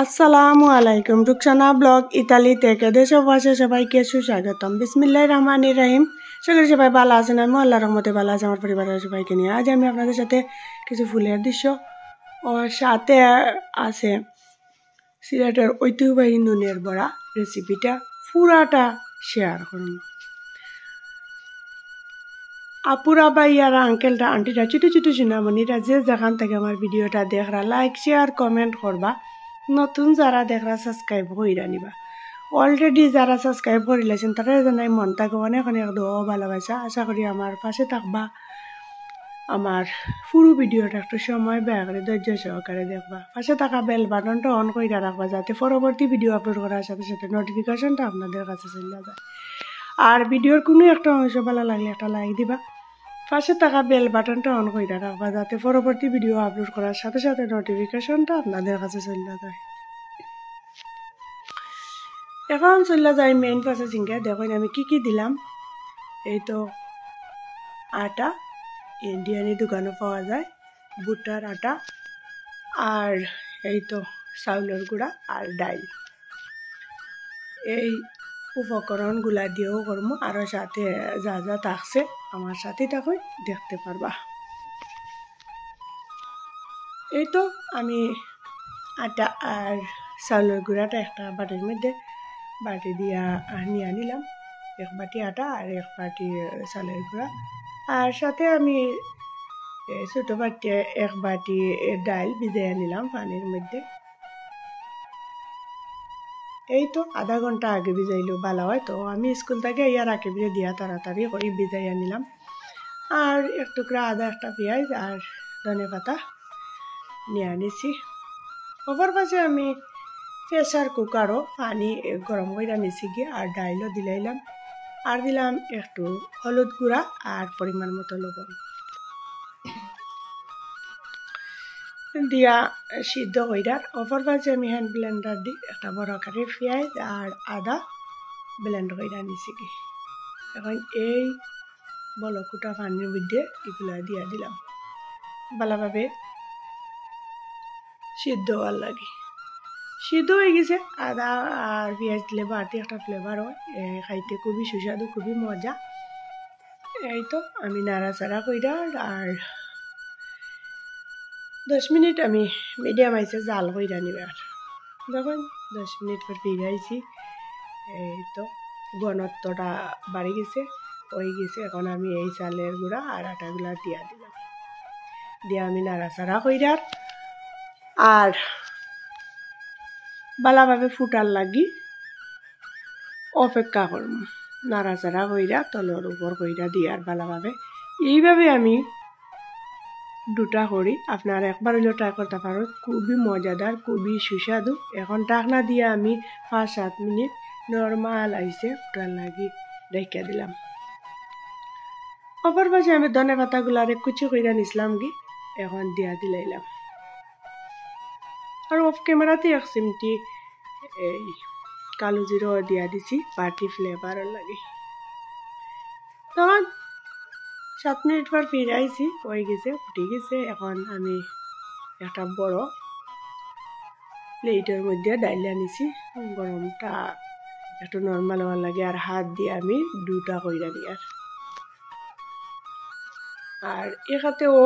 আসসালামু আলাইকুম Rukhsana blog Italy থেকে দেশবাসী সবাইকে সুস্বাগতম বিসমিল্লাহির রহমানির রহিম। সকলে সবাই ভালো আছেন? আমি আল্লাহর রহমতে ভালো আছি, আমার পরিবারের সবাইকে নিয়ে। আজ আমি আপনাদের সাথে কিছু ফুলের দৃশ্য ও সাথে আছে সিলেটের ঐতিহ্যবাহী নুনের বড়া রেসিপিটা পুরাটা শেয়ার করুন। আপুরা ভাইয়ারা আঙ্কেলরা আন্টিরা ছোটো ছোটো সোনামণিরা যে যেখান থেকে আমার ভিডিওটা দেখরা লাইক শেয়ার কমেন্ট করবা। নতুন যারা দেখরা সাবস্ক্রাইব কইরা নিবা। অলরেডি যারা সাবস্ক্রাইব করিলেছেন তারা জানাই মন থাকে অনেক অনেক দোয়া ভালোবাসা। আশা করি আমার পাশে থাকবা, আমার পুরো ভিডিওটা একটু সময় ব্যয় করে ধৈর্য সহকারে দেখবা। পাশে থাকা বেল বাটনটা অন কইরা রাখবা যাতে পরবর্তী ভিডিও আপলোড করার সাথে সাথে নোটিফিকেশনটা আপনাদের কাছে চলে যায়। আর ভিডিওর কোনো একটা অংশ ভালো লাগলে একটা লাইক দিবা। পাশে থাকা বেল বাটনটা অন করে রাখবা যাতে পরবর্তী ভিডিও আপলোড করার সাথে সাথে নোটিফিকেশনটা আপনাদের কাছে চলে যায়। এখন চলে যায় মেইন প্রসেসিংয়ে। দেখুন আমি কি দিলাম। এই তো আটা, ইন্ডিয়ানি দোকানে পাওয়া যায় ভুট্টার আটা, আর এই তো চাউলের গুঁড়া আর ডাল। এই উপকরণগুলা দিয়েও করবো, আরও সাথে যা যা থাকছে আমার সাথে তখন দেখতে পারবা। এই তো আমি আটা আর চাউলের গুঁড়াটা একটা বাটির মধ্যে বাটি দিয়া নিয়ে নিলাম। এক বাটি আটা আর এক বাটি চাউলের গুঁড়া, আর সাথে আমি ছোটো বাটি এক বাটি ডাল ভিজাইয়া নিলাম পানির মধ্যে। এই তো আধা ঘন্টা আগে ভিজাইলেও ভালো হয়। তো আমি স্কুল থেকে ইয়ার আগে ভিজে দিয়া তাড়াতাড়ি করে ভিজাইয়া নিলাম। আর এক টুকরা আদা, একটা পেঁয়াজ আর ধনে পাতা নিয়ে আনিছি। ওপর পাশে আমি প্রেসার কুকারও পানি গরম করে নিছি গিয়ে, আর ডাইলও দিলাইলাম, আর দিলাম একটু হলুদ গুঁড়া আর পরিমাণ মতো লবণ দিয়া সিদ্ধ কইরার। ওপর পাশে আমি হ্যান্ড ব্লেন্ডার দিই একটা বড় আকারে পেঁয়াজ আর আদা ব্লেন্ড কইরা নিছি কি। এখন এই বলকুটা পানির মধ্যে এগুলা দিয়া দিলাম ভালোভাবে সিদ্ধ হওয়ার লাগে। সিদ্ধ হয়ে গেছে। আদা আর পেঁয়াজ দিলে বাড়তি একটা ফ্লেভার হয়, খাইতে খুবই সুস্বাদু, খুবই মজা। এই তো আমি নাড়াচাড়া কইরা আর 10 মিনিট আমি মিডিয়াম আইসে জাল কইরা নিবার। দেখুন 10 মিনিট পর ফিরাইছি। এই তো ঘনত্বটা বাড়ি গেছে, হয়ে গেছে। এখন আমি এই চালের গুঁড়া আর আটাগুলা দিয়া দিলাম, দিয়া আমি নাড়াচাড়া কইরার আর ভালোভাবে ফুটার লাগি অপেক্ষা করব। নাড়াচাড়া কইরা তলর উপর কইরা দিয়ার ভালোভাবে। এইভাবে আমি দুটা করি, আপনারা একবার হইলেও ট্রাই করতে পারো। খুবই মজাদার, খুবই সুস্বাদু। এখন ঢাকনা দিয়ে আমি 5-7 মিনিট নর্মাল আইসে ফুটার লাগি রেখে দিলাম। অপর পাশে আমি ধনে পাতাগুলারে কুচি কইরা নিছিলাম কি, এখন দিয়া দিলাইলাম। আর অফ ক্যামেরাতে 1 চিমটি এই কালো জিরো দিয়া দিছি পার্টি ফ্লেভারের লাগে। তখন 7 মিনিট পর ফিরে আইছি, হয়ে গেছে, ফুটে গেছে। এখন আমি একটা বড় প্লেটের মধ্যে ডাইলা নিছি। গরমটা একটু নর্মাল হওয়ার লাগে, আর হাত দিয়ে আমি দুটা কইরা নিয়ার। আর এক হাতেও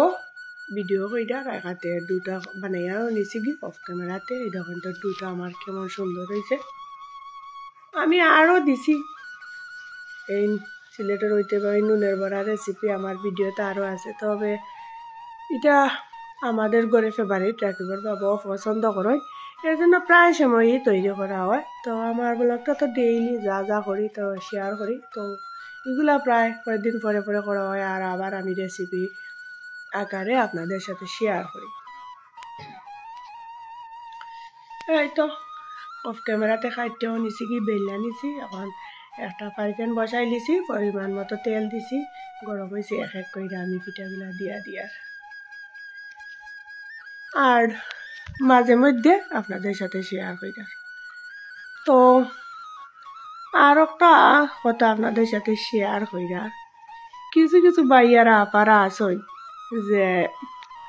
ভিডিও কইরা এক হাতে দুটা বানাইয়াও নিছি কি অফ ক্যামেরাতে। এই দেখুন তো দুটা আমার কেমন সুন্দর হয়েছে। আমি আরও দিছি এই সিলেটের ঐতিহ্যবাহী নুনের বড়া রেসিপি আমার ভিডিওতে আরও আছে, তবে এটা আমাদের ঘরে ফেভারিট, রাকিবর বাবাও পছন্দ করেন, এর জন্য প্রায় সময়ই তৈরি করা হয়। তো আমার ব্লগটা তো ডেইলি যা যা করি তো শেয়ার করি, তো এগুলা প্রায় কয়েকদিন পরে পরে করা হয়, আর আবার আমি রেসিপি আকারে আপনাদের সাথে শেয়ার করি। এই তো অফ ক্যামেরাতে খাইতেও নিছি কি বেলা নিছি। এখন একটা ফ্রাই প্যান বসাই দিছি, পরিমাণ মতো তেল দিছি, গরম হয়েছে। এক এক করে আমি পিঠাগুলা দিয়ার আর মাঝে মধ্যে আপনাদের সাথে শেয়ার কইরার। তো আর একটা কথা আপনাদের সাথে শেয়ার কইরার, কিছু কিছু ভাইয়ারা আপারা আসই যে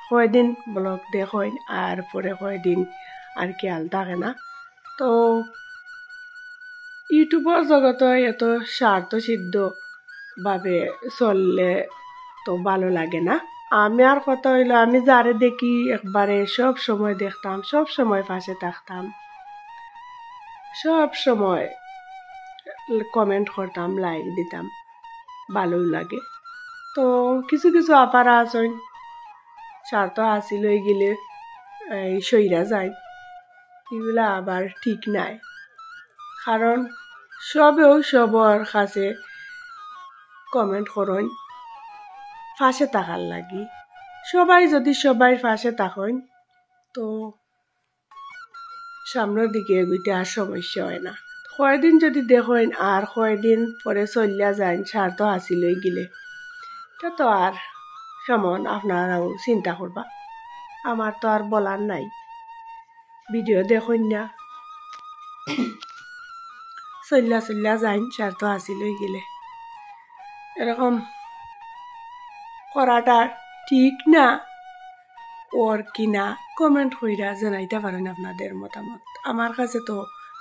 কয়দিন ব্লগ দেখেন আর পরে কয়দিন আর খেয়াল থাকে না। তো ইউটিউবের জগতে এত স্বার্থসিদ্ধ ভাবে চললে তো ভালো লাগে না। আমি আর কথা হইলো, আমি যারে দেখি একবারে সব সময় দেখতাম, সব সময় পাশে থাকতাম, সব সময় কমেন্ট করতাম, লাইক দিতাম, ভালোই লাগে। তো কিছু কিছু আপারা আছেন স্বার্থ হাসিল হয়ে গেলে এই সইরা যায়, এগুলা আবার ঠিক নাই। কারণ সবেও সবার কাছে কমেন্ট করেন ফাঁসে থাকার লাগি। সবাই যদি সবাই ফাঁসে থাকেন তো সামনের দিকে এগুইতে আর সমস্যা হয় না। কয়দিন যদি দেখেন আর কয়দিন পরে চলিয়া যায় স্বার্থ হাসিল হয়ে গেলে, এটা তো আর কেমন আপনারাও চিন্তা করবা। আমার তো আর বলার নাই, ভিডিও দেখুন না, চল্লা যাইন স্বার্থ হাসিল হয়ে গেলে। এরকম করাটা ঠিক না ওর কিনা কমেন্ট কইরা জানাইতে পারেন আপনাদের মতামত। আমার কাছে তো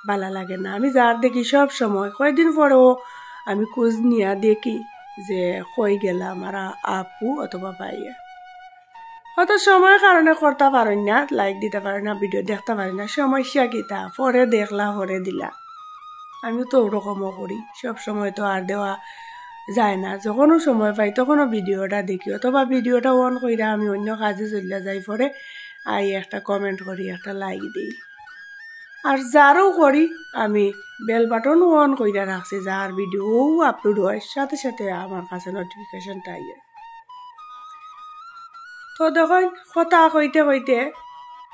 ভালো লাগে না। আমি যার দেখি সব সময় কয়েকদিন পরেও আমি খোঁজ নিয়ে দেখি যে কই গেলা আমার আপু অথবা ভাইয়া। হয়তো সময়ের কারণে করতে পারেন না, লাইক দিতে পারেন না, ভিডিও দেখতে পারেন না, সমস্যা কিতা, পরে দেখলা পরে দিলা। আমি তো ওরকমও করি, সব সময় তো আর দেওয়া যায় না। যখনও সময় পাই তখনও ভিডিওটা দেখি, অথবা ভিডিওটা অন কইরা আমি অন্য কাজে চলে যাই, পরে আই একটা কমেন্ট করি, একটা লাইক দিই। আর যারও করি আমি বেল বাটন অন কইরা রাখছি, যার ভিডিও আপলোড হয় সাথে সাথে আমার কাছে নোটিফিকেশনটা আইয়ে। তো দেখুন কথা কইতে কইতে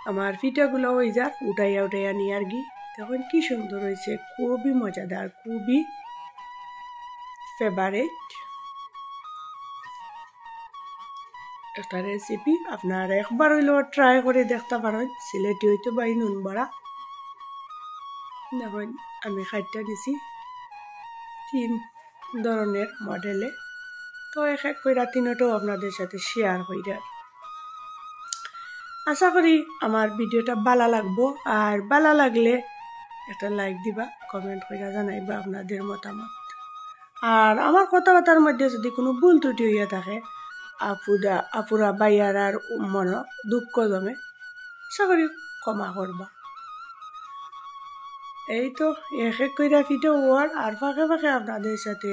আমার পিঠাগুলো হয়ে যাক, উঠাইয়া নিয়ে আর কি। দেখুন কি সুন্দর হয়েছে, খুবই মজাদার, খুবই ফেভারিট একটা রেসিপি। আপনারা একবার হইলেও ট্রাই করে দেখতে পারেন, সিলেটি হইতে বা নুন বড়া। দেখুন আমি খাইটা দিছি 3 ধরনের মডেলে, তো এক এক করে তিনটাও আপনাদের সাথে শেয়ার কইরা। আশা করি আমার ভিডিওটা ভালো লাগবো, আর ভালো লাগলে একটা লাইক দিবা, কমেন্ট কইরা জানাইবা আপনাদের মতামত। আর আমার কথাবার্তার মধ্যে যদি কোনো ভুল ত্রুটি হইয়া থাকে, আপুরা বাইয়ার আর মন দুঃখ জমে, আশা করি ক্ষমা করবা। এই তো এক এক কইরা পিঠা হওয়ার আর ফাঁকে ফাঁকে আপনাদের সাথে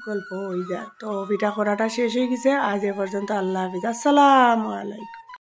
গল্প হয়ে যায়। তো পিঠা করাটা শেষ হয়ে গেছে, আজ এ পর্যন্ত। আল্লাহ হাফিজ, আসসালামু আলাইকুম।